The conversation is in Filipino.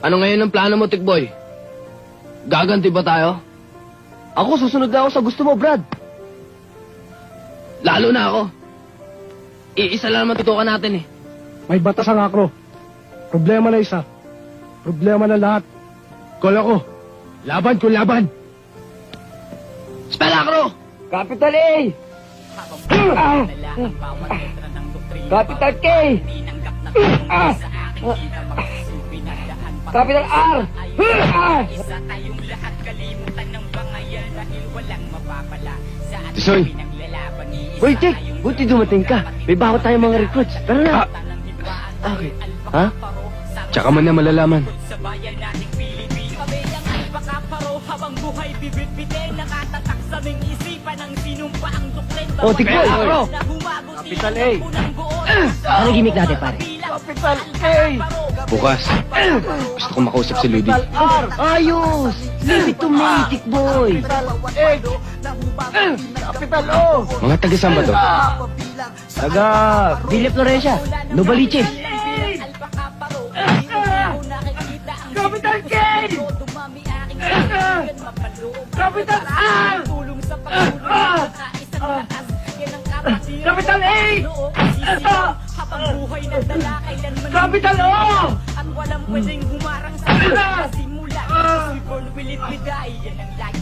Ano ngayon ang plano mo, Tikboy? Gaganti ba tayo? Ako, susunod na ako sa gusto mo, Brad. Lalo na ako. Iisa lang naman tutukan natin eh. May batas ang akro. Problema na isa. Problema na lahat. Call ako. Laban kung laban. Spell Acro! Capital A! Capital K! Capital R! Tisoy! Uy, Jake! Buti dumating ka. May bago tayong mga recruits. Tara na! Okay. Ha? Tsaka man na malalaman. O, Tikboy! Acro! Capital A! Ano gimmick natin, pare? Capital A! Bukas, gusto ko makausap si Ludi. R! Ayos! Leave it to me, Tikboy! Capital O! Mga taga-saan ba to? Taga Villa Florencia, Novaliches. Capital K! Capital R! Capital A! Capital O! At walang pwedeng humarang sa simula. Born will it be die. Yan ang lagi